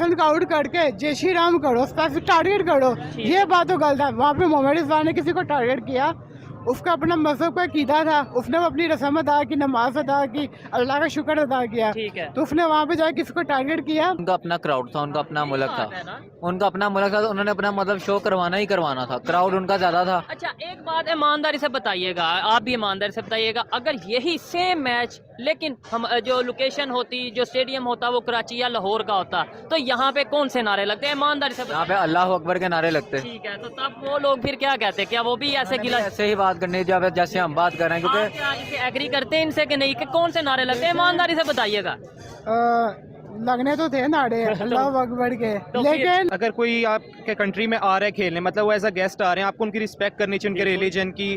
Person का out करके जय श्री राम करो, स्पेसिफिक टारगेट करो, ये बात तो गलत है। वहाँ पे मोहम्मद रिजवान ने किसी को टारगेट किया, उसका अपना मजहब का अकीदा था, उसने अपनी रस्म अदा की, नमाज अदा की, अल्लाह का शुक्र अदा किया, ठीक है। तो उसने वहाँ पे जाके किसी को टारगेट किया। उनका अपना क्राउड था, उनका अपना मुल्क बात है था, ना? उनका अपना मुल्क था, तो उन्होंने अपना मतलब शो करवाना ही करवाना था, क्राउड उनका ज्यादा था। अच्छा, एक बात ईमानदारी से बताइएगा, आप भी ईमानदारी से बताइएगा, अगर यही सेम मैच लेकिन हम जो लोकेशन होती, जो स्टेडियम होता वो कराची या लाहौर का होता, तो यहाँ पे कौन से नारे लगते हैं? ईमानदारी से यहाँ पे अल्लाह अकबर के नारे लगते। ठीक है, तो तब वो लोग फिर क्या कहते, क्या वो भी ऐसे गिला? ऐसे ही बात करनी जब जैसे हम बात कर रहे हैं, क्योंकि आप क्या एग्री करते हैं इनसे कि नहीं, कि कौन से नारे लगते हैं? ईमानदारी से बताइएगा। लगने तो थे नारे अल्लाह अकबर के, तो लेकिन अगर कोई आपके कंट्री में आ रहा है खेलने, मतलब वो एज अ गेस्ट आ रहे हैं, आपको उनकी रिस्पेक्ट करनी चाहिए, उनके रिलीजन की,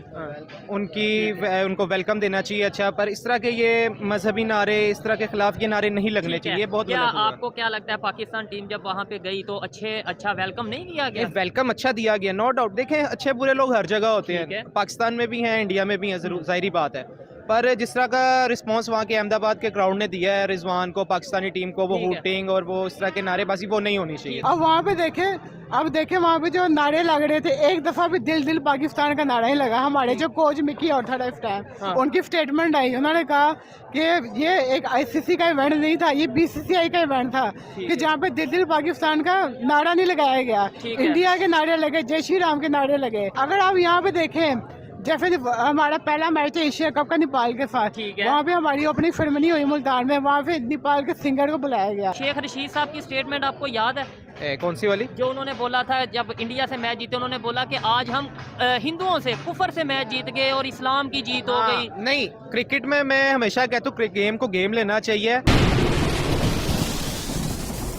उनको वेलकम देना चाहिए। अच्छा, पर इस तरह के ये मजहबी नारे, इस तरह के खिलाफ ये नारे नहीं लगने ठीक है। चाहिए, बहुत क्या गलत होगा। आपको क्या लगता है, पाकिस्तान टीम जब वहाँ पे गई तो अच्छा वेलकम नहीं किया गया? वेलकम अच्छा दिया गया, नो डाउट। देखें, अच्छे बुरे लोग हर जगह होते ठीक है। हैं, पाकिस्तान में भी हैं, इंडिया में भी हैं, जरूर जाहिर बात है। पर जिस तरह का रिस्पांस वहाँ के अहमदाबाद के क्राउड ने दिया है रिजवान को, पाकिस्तानी टीम को, वो ठीक है। हूटिंग और वो इस तरह के नारेबाजी वो नहीं होनी चाहिए। अब वहाँ पे देखें वहाँ पे जो नारे लग रहे थे, एक दफा भी दिल दिल पाकिस्तान का नारा ही लगा। हमारे जो कोच मिकी और था इस टाइम, हाँ। उनकी स्टेटमेंट आई, उन्होंने कहा कि ये एक आईसीसी का इवेंट नहीं था, ये बीसीसीआई का इवेंट था, कि जहाँ पे दिल दिल पाकिस्तान का नारा नहीं लगाया गया, ठीक है। इंडिया के नारे लगे, जय श्री राम के नारे लगे। अगर आप यहाँ पे देखें, जैसे हमारा पहला मैच है एशिया कप का नेपाल के साथ, ठीक है। वहाँ पे हमारी ओपनिंग सेरेमनी हुई मुल्तान में, वहाँ पे नेपाल के सिंगर को बुलाया गया। शेख रशीद साहब की स्टेटमेंट आपको याद है? कौन सी वाली? जो उन्होंने बोला था जब इंडिया से मैच जीते, उन्होंने बोला कि आज हम हिंदुओं से कुफर से मैच जीत गए और इस्लाम की जीत हो गई। नहीं, क्रिकेट में मैं हमेशा कहता हूँ गेम को गेम लेना चाहिए।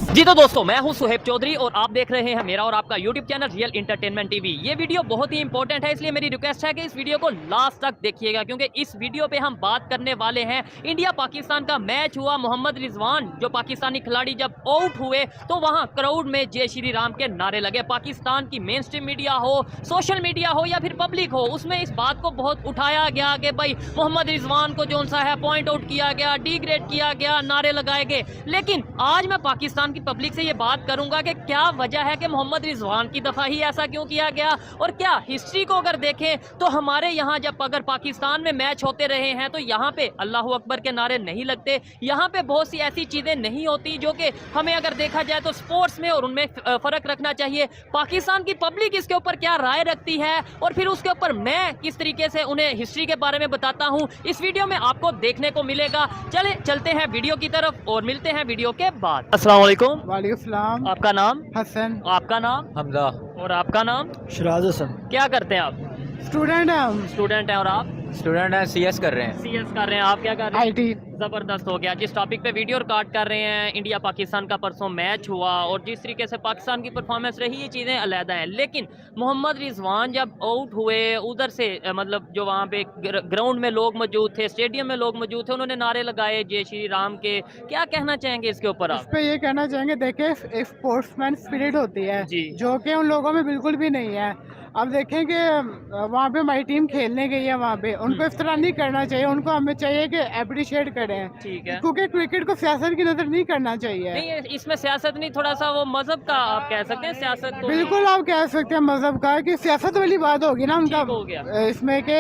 जी तो दोस्तों, मैं हूं सुहेब चौधरी और आप देख रहे हैं मेरा और आपका YouTube channel real entertainment TV. ये वीडियो बहुत ही इंपॉर्टेंट है, इसलिए मेरी रिक्वेस्ट है कि इस वीडियो को लास्ट तक देखिएगा, क्योंकि इस वीडियो पे हम बात करने वाले हैं इंडिया पाकिस्तान का मैच हुआ। मोहम्मद रिजवान जो पाकिस्तानी खिलाड़ी जब आउट हुए तो वहां क्राउड में जय श्री राम के नारे लगे। पाकिस्तान की मेन स्ट्रीम मीडिया हो, सोशल मीडिया हो या फिर पब्लिक हो, उसमें इस बात को बहुत उठाया गया कि भाई मोहम्मद रिजवान को जो सा है पॉइंट आउट किया गया, डिग्रेड किया गया, नारे लगाए गए। लेकिन आज मैं पाकिस्तान पब्लिक से ये बात करूंगा कि क्या वजह है कि मोहम्मद रिजवान की दफा ही ऐसा क्यों किया गया, और क्या हिस्ट्री को अगर देखें तो हमारे यहाँ जब अगर पाकिस्तान में मैच होते रहे हैं तो यहाँ पे अल्लाह अकबर के नारे नहीं लगते। यहाँ पे बहुत सी ऐसी चीजें नहीं होती जो कि हमें अगर देखा जाए तो स्पोर्ट्स में और उनमें फर्क रखना चाहिए। पाकिस्तान की पब्लिक इसके ऊपर क्या राय रखती है और फिर उसके ऊपर मैं किस तरीके से उन्हें हिस्ट्री के बारे में बताता हूँ, इस वीडियो में आपको देखने को मिलेगा। चलते हैं वीडियो की तरफ और मिलते हैं वीडियो के बाद। अस्सलाम वालेकुम। वालेकुम सलाम। आपका नाम? हसन। आपका नाम? हमजा। और आपका नाम? शराज हसन। क्या करते हैं आप? स्टूडेंट है हम। स्टूडेंट हैं। और आप? स्टूडेंट है, सीएस कर रहे हैं। सीएस कर रहे हैं। आप क्या कर रहे हैं? आईटी। जबरदस्त हो गया। जिस टॉपिक पे वीडियो रिकॉर्ड कर रहे हैं, इंडिया पाकिस्तान का परसों मैच हुआ और जिस तरीके से पाकिस्तान की परफॉर्मेंस रही, ये चीज़ें अलहदा हैं। लेकिन मोहम्मद रिजवान जब आउट हुए उधर से, मतलब जो वहाँ पे ग्राउंड में लोग मौजूद थे, स्टेडियम में लोग मौजूद थे, उन्होंने नारे लगाए जय श्री राम के। क्या कहना चाहेंगे इसके ऊपर इस आप? पे ये कहना चाहेंगे, देखिए एक स्पोर्ट्समैन स्पिरिट होती है जी। जो कि उन लोगों में बिल्कुल भी नहीं है। अब देखें कि वहाँ पे हमारी टीम खेलने गई है, वहाँ पे उनको इस तरह नहीं करना चाहिए, उनको हमें चाहिए कि अप्रिशिएट करें। ठीक है। क्योंकि क्रिकेट को सियासत की नजर नहीं करना चाहिए। नहीं, इसमें सियासत नहीं, थोड़ा सा वो मजहब का आप कह सकते हैं, सियासत तो बिल्कुल आप कह सकते हैं मजहब का, कि सियासत वाली बात होगी ना उनका ठीक हो गया। इसमें कि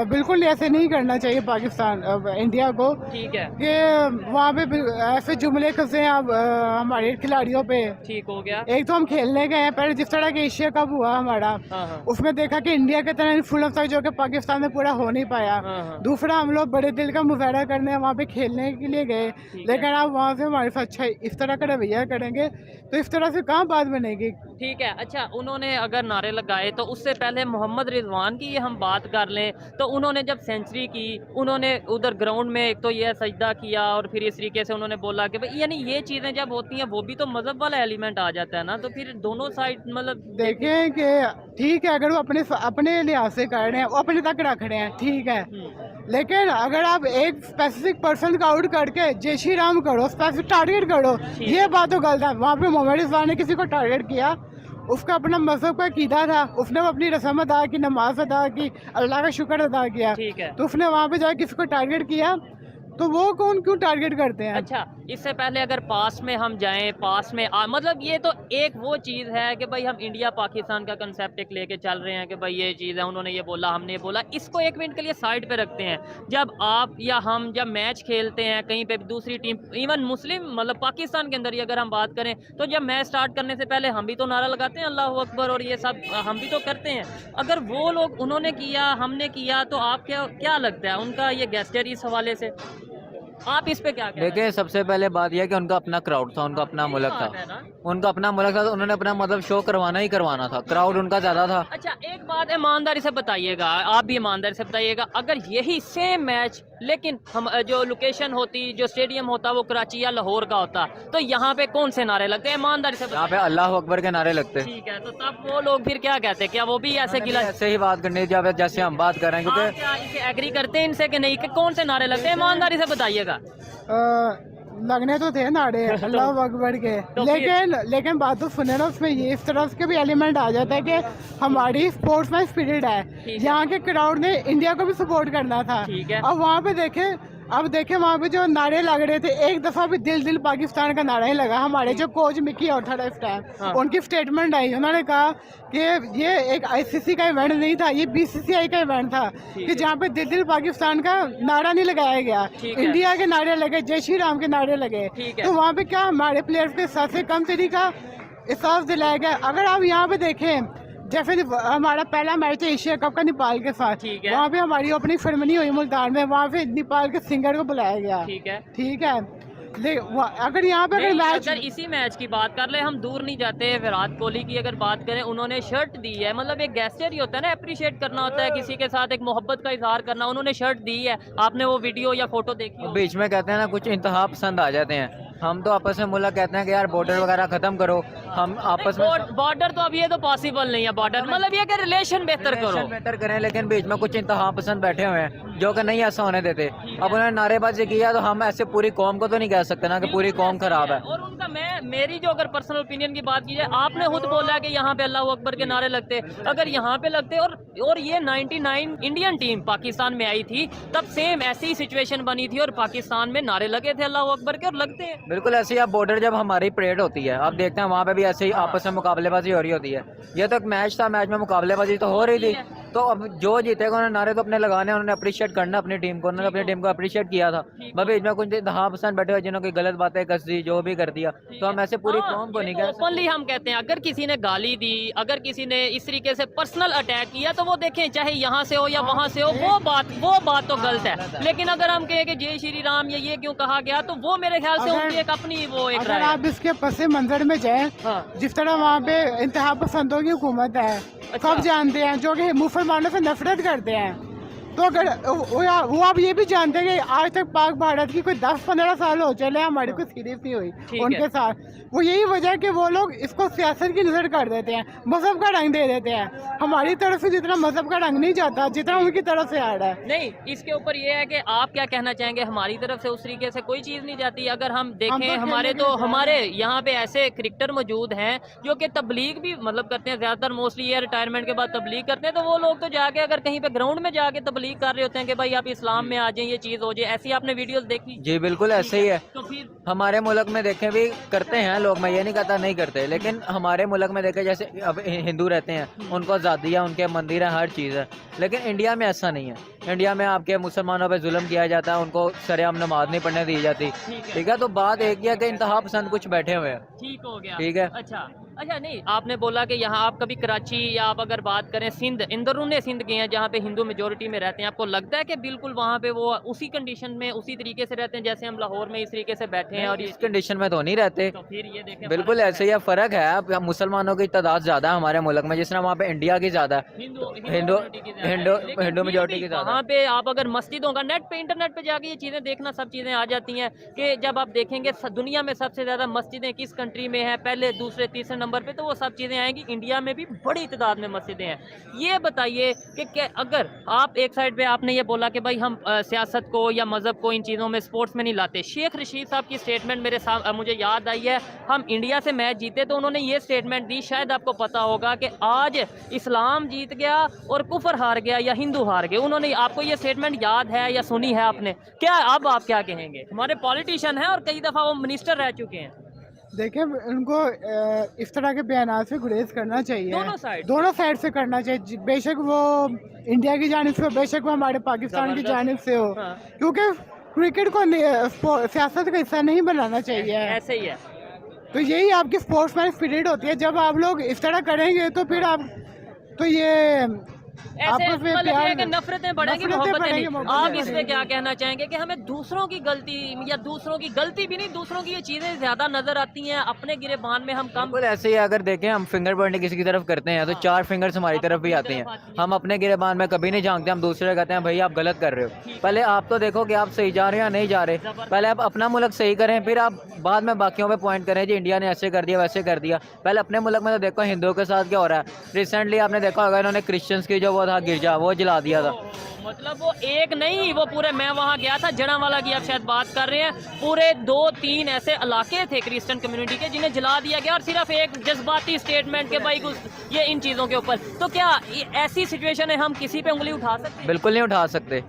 बिल्कुल ऐसे नहीं करना चाहिए पाकिस्तान इंडिया को, ठीक है। कि वहाँ पे ऐसे जुमले कसे आप हमारे खिलाड़ियों पे। ठीक हो गया। एक तो हम खेलने गए हैं, पहले जिस तरह के एशिया कप हुआ हमारा, हाँ हाँ उसमें देखा कि इंडिया के तरह इन्फ्लुएंस था जो कि पाकिस्तान में पूरा हो नहीं पाया। हाँ। दूसरा, हम लोग बड़े दिल का मुजाहरा करने वहाँ पे खेलने के लिए गए, लेकिन आप वहाँ से हमारे साथ अच्छा इस तरह का रवैया करेंगे तो इस तरह से कहाँ बात बनेगी। ठीक है। अच्छा, उन्होंने अगर नारे लगाए तो उससे पहले मोहम्मद रिजवान की हम बात कर लें तो उन्होंने जब सेंचुरी की, उन्होंने उधर ग्राउंड में एक तो यह सजदा किया और फिर इस तरीके से उन्होंने बोला कि भाई, यानी ये चीज़ें जब होती हैं वो भी तो मजहब वाला एलिमेंट आ जाता है ना, तो फिर दोनों साइड मतलब देखें कि ठीक है, अगर वो अपने लिहाज से कर रहे हैं, वो अपने तक रख रहे हैं, ठीक है, लेकिन अगर आप एक स्पेसिफिक पर्सन का आउट करके जय श्री राम करो, स्पेसिफिक टारगेट करो, ये बात तो गलत है। वहाँ पे मोहम्मद रिजवान ने किसी को टारगेट किया, उसका अपना मजहब का अकीदा था, उसने अपनी रस्म अदा की, नमाज अदा की, अल्लाह का शुक्र अदा किया, ठीक है। तो उसने वहाँ पे जाके किसी को टारगेट किया, तो वो कौन क्यों टारगेट करते हैं? अच्छा, इससे पहले अगर पास में हम जाएं, पास में मतलब ये तो एक वो चीज़ है कि भाई हम इंडिया पाकिस्तान का कंसेप्ट एक लेके चल रहे हैं कि भाई ये चीज़ है, उन्होंने ये बोला, हमने ये बोला, इसको एक मिनट के लिए साइड पे रखते हैं। जब आप या हम जब मैच खेलते हैं कहीं पे दूसरी टीम, इवन मुस्लिम मतलब पाकिस्तान के अंदर ही अगर हम बात करें, तो जब मैच स्टार्ट करने से पहले हम भी तो नारा लगाते हैं अल्लाह अकबर, और ये सब हम भी तो करते हैं। अगर वो लोग उन्होंने किया, हमने किया, तो आप क्या लगता है उनका ये गेस्चर इस हवाले से आप इस पे क्या कहते हैं? देखिए, सबसे पहले बात यह कि उनका अपना क्राउड था, उनका अपना मुल्क था, उनका अपना मुल्क था, तो उन्होंने अपना मतलब शो करवाना ही करवाना था। क्राउड उनका ज़्यादा था। अच्छा, एक बात ईमानदारी से बताइएगा, आप भी ईमानदारी से बताइएगा, अगर यही सेम मैच लेकिन हम जो लोकेशन होती, जो स्टेडियम होता वो कराची या लाहौर का होता, तो यहाँ पे कौन से नारे लगते हैं? ईमानदारी से यहाँ पे अल्लाह अकबर के नारे लगते। ठीक है, तो तब वो लोग फिर क्या कहते हैं? क्या वो भी ऐसे गिला ऐसे ही बात करनी जब जैसे हम बात कर रहे हैं, आप क्योंकि क्या इसे एग्री करते हैं इनसे कि नहीं, कि कौन से नारे लगते हैं? ईमानदारी से बताइएगा। लगने तो थे नारे अल्लाह अकबर के, तो लेकिन बात तो सुने ना, उसमें ये इस तरह के भी एलिमेंट आ जाता है कि हमारी स्पोर्ट्स में स्पिरिट है। यहाँ के क्राउड ने इंडिया को भी सपोर्ट करना था। ठीक है। अब वहाँ पे देखे वहाँ पे जो नारे लग रहे थे, एक दफा भी दिल दिल पाकिस्तान का नारा ही लगा। हमारे जो कोच मिकी ऑर्थर इस टाइम, उनकी स्टेटमेंट आई, उन्होंने कहा कि ये एक आईसीसी का इवेंट नहीं था, ये बीसीसीआई का इवेंट था, कि जहाँ पे दिल दिल पाकिस्तान का नारा नहीं लगाया गया, इंडिया के नारे लगे, जय श्री राम के नारे लगे। तो वहाँ पे क्या हमारे प्लेयर्स के साथ से कम तरीका एहसास दिलाया गया। अगर आप यहाँ पे देखें, जैसे हमारा पहला मैच है एशिया कप का नेपाल के साथ, वहाँ पे हमारी ओपनिंग सेरेमनी हुई मुल्तान में, वहाँ पे नेपाल के सिंगर को बुलाया गया। ठीक है। अगर यहाँ पे अगर मैच, अगर इसी मैच की बात कर ले, हम दूर नहीं जाते, विराट कोहली की अगर बात करें, उन्होंने शर्ट दी है, मतलब एक गेस्चर ही होता है ना, अप्रिशिएट करना होता है किसी के साथ, एक मोहब्बत का इजहार करना। उन्होंने शर्ट दी है, आपने वो वीडियो या फोटो देखी हो? बीच में कहते हैं ना कुछ इंतहा पसंद आ जाते हैं। हम तो आपस में मुल्क कहते हैं कि यार बॉर्डर वगैरह खत्म करो, हम आपस में बॉर्डर तो अब ये तो पॉसिबल नहीं है, बॉर्डर मतलब ये कि रिलेशन बेहतर करें, लेकिन बीच में कुछ इंतहा पसंद बैठे हुए हैं जो कि नहीं ऐसा होने देते। अब उन्होंने नारेबाजी किया, तो हम ऐसे पूरी कौम को तो नहीं कह सकते ना कि पूरी कौम खराब है। और उनका मेरी जो अगर पर्सनल ओपिनियन की बात की जाए, आपने खुद बोला कि यहाँ पे अल्लाह अकबर के नारे लगते, अगर यहाँ पे लगते और ये 99 इंडियन टीम पाकिस्तान में आई थी, तब सेम ऐसी ही सिचुएशन बनी थी और पाकिस्तान में नारे लगे थे अल्लाह अकबर के, और लगते हैं बिल्कुल ऐसे ही। अब बॉर्डर जब हमारी परेड होती है, आप देखते हैं वहाँ पे भी ऐसे ही आपस में मुकाबलेबाजी हो रही होती है। ये तो एक मैच था, मैच में मुकाबलेबाजी तो हो रही थी, तो अब जो जीतेगा उन्होंने नारे तो अपने लगाने, उन्होंने अप्रिशिएट करना अपनी टीम को, उन्होंने अपनी टीम को अप्रिशिएट किया था। बीच में कुछ इंतहा पसंद बैठे हुए जिन्होंने गलत बातें कस दी, जो भी कर दिया, तो हम ऐसे पूरी कौम को नहीं कह सकते। ओपनली हम कहते हैं, अगर किसी ने गाली दी, अगर किसी ने इस तरीके से पर्सनल अटैक किया, तो वो देखें चाहे यहाँ से हो या वहाँ से हो, वो बात तो गलत है। लेकिन अगर हम कहें कि जय श्री राम या ये क्यों कहा गया, तो वो मेरे ख्याल से उनकी एक अपनी वो एक अगर आप इसके पसे मंजर में जाएं, जिस तरह वहाँ पे इंतहा पसंदों की हुकूमत है, सब जानते हैं, जो कि मुसलमानों से नफरत करते हैं, तो अगर वो आप ये भी जानते हैं कि आज तक पाक भारत की कोई 10-15 साल हो चले, हमारी कोई सीरीज नहीं हुई उनके साथ। वो यही वजह है कि वो लोग इसको सियासत की नज़र कर देते हैं, मजहब का रंग दे देते हैं। हमारी तरफ से जितना मजहब का रंग नहीं जाता, जितना उनकी तरफ से आ रहा है। नहीं, इसके ऊपर ये है कि आप क्या कहना चाहेंगे? हमारी तरफ से उस तरीके से कोई चीज़ नहीं जाती। अगर हम देखें, हमारे यहाँ पे ऐसे क्रिकेटर मौजूद हैं जो कि तबलीग भी मतलब करते हैं, ज़्यादातर मोस्टली ये रिटायरमेंट के बाद तबलीग करते हैं, तो वो लोग तो जाके अगर कहीं पे ग्राउंड में जाके तबलीग कर रहे होते हैं कि भाई आप इस्लाम में आ जाए, ये चीज़ हो जाए। ऐसी आपने वीडियोस देखी? जी बिल्कुल ऐसे ही है। तो फिर हमारे मुल्क में देखें भी करते हैं लोग, मैं ये नहीं कहता नहीं करते, लेकिन हमारे मुल्क में देखें जैसे अब हिंदू रहते हैं, उनको आज़ादी है, उनके मंदिर है, हर चीज़ है, लेकिन इंडिया में ऐसा नहीं है। इंडिया में आपके मुसलमानों पे जुल्म किया जाता है, उनको सरेआम नमाज नहीं पढ़ने दी जाती। ठीक है, तो बात एक ही है कि इंतहा पसंद कुछ बैठे हुए हैं। ठीक हो गया, ठीक है। अच्छा नहीं, आपने बोला कि यहाँ आप कभी कराची या आप अगर बात करें सिंध, अंदरूनी सिंध गए हैं जहाँ पे हिंदू मेजोरिटी में रहते हैं, आपको लगता है कि बिल्कुल वहाँ पे वो उसी कंडीशन में उसी तरीके से रहते हैं जैसे हम लाहौर में इस तरीके से बैठे हैं? और इस कंडीशन में तो नहीं रहते। तो फिर ये देखें, बिल्कुल ऐसे ही फ़र्क है। अब मुसलमानों की तादाद ज़्यादा है हमारे मुल्क में, जिस तरह वहाँ पे इंडिया की ज़्यादा है, हिंदू मेजोरिटी की ज़्यादा। वहाँ पे आप अगर मस्जिदों का नेट पे, इंटरनेट पे जाके ये चीज़ें देखना, सब चीज़ें आ जाती हैं कि जब आप देखेंगे दुनिया में सबसे ज़्यादा मस्जिदें किस कंट्री में है, पहले दूसरे तीसरे नंबर पे, तो वो सब चीज़ें आएंगी। इंडिया में भी बड़ी तादाद में मस्जिदें हैं। ये बताइए कि अगर आप एक साइड पे आपने ये बोला कि भाई हम सियासत को या मज़हब को इन चीज़ों में स्पोर्ट्स में नहीं लाते, शेख रशीद साहब की स्टेटमेंट मुझे याद आई है, हम इंडिया से मैच जीते तो उन्होंने ये स्टेटमेंट दी, शायद आपको पता होगा कि आज इस्लाम जीत गया और कुफर हार गया या हिंदू हार गए। उन्होंने आपको ये स्टेटमेंट याद है या सुनी है आपने, क्या अब आप क्या कहेंगे? हमारे पॉलिटिशियन हैं और कई दफ़ा वो मिनिस्टर रह चुके हैं। देखिए उनको इस तरह के बयान से गुरेज करना चाहिए, दोनों साइड से करना चाहिए, बेशक वो इंडिया की जानिब से हो, बेशक वो हमारे पाकिस्तान की जानिब से हो, हाँ। क्योंकि क्रिकेट को सियासत का हिस्सा नहीं बनाना चाहिए। ऐसे ही है। तो यही आपकी स्पोर्ट्समैन स्पिरिट होती है। जब आप लोग इस तरह करेंगे तो फिर आप तो ये ऐसे आपस में मतलब ये है प्यार कि नफरतें बढ़ेंगी, नफरतें मोहब्बतें बढ़ेंगी, नहीं। मोहब्बतें आप बढ़ेंगी। इसमें क्या कहना चाहेंगे कि हमें दूसरों की गलती या दूसरों की गलती भी नहीं, दूसरों की ये चीजें ज्यादा नजर आती हैं, अपने गिरेबान में हम कम। बिल्कुल ऐसे ही है। अगर देखें हम फिंगर पॉइंटिंग किसी की तरफ करते हैं तो 4 फिंगर्स हमारी तरफ भी आते हैं। हम अपने गिरेबान में कभी नहीं झांकते, हम दूसरे कहते हैं भाई आप गलत कर रहे हो। पहले आप तो देखो कि आप सही जा रहे हैं या नहीं जा रहे, पहले आप अपना मुल्क सही करें, फिर आप बाद में बाकियों पे पॉइंट करें जी इंडिया ने ऐसे कर दिया वैसे कर दिया। पहले अपने मुल्क में तो देखो हिंदुओं के साथ क्या हो रहा है। रिसेंटली आपने देखा होगा इन्होंने क्रिश्चियंस की जो वो था गिरजा वो जला दिया था। मतलब वो एक नहीं, वो पूरे, मैं वहाँ गया था जड़ावाला की आप शायद बात कर रहे हैं, पूरे 2-3 ऐसे इलाके थे क्रिश्चियन कम्युनिटी के जिन्हें जला दिया गया, और सिर्फ एक जज्बाती स्टेटमेंट के भाई कुछ ये इन चीज़ों के ऊपर। तो क्या ऐसी सिचुएशन है हम किसी पे उंगली उठा सकते हैं? बिल्कुल नहीं उठा सकते।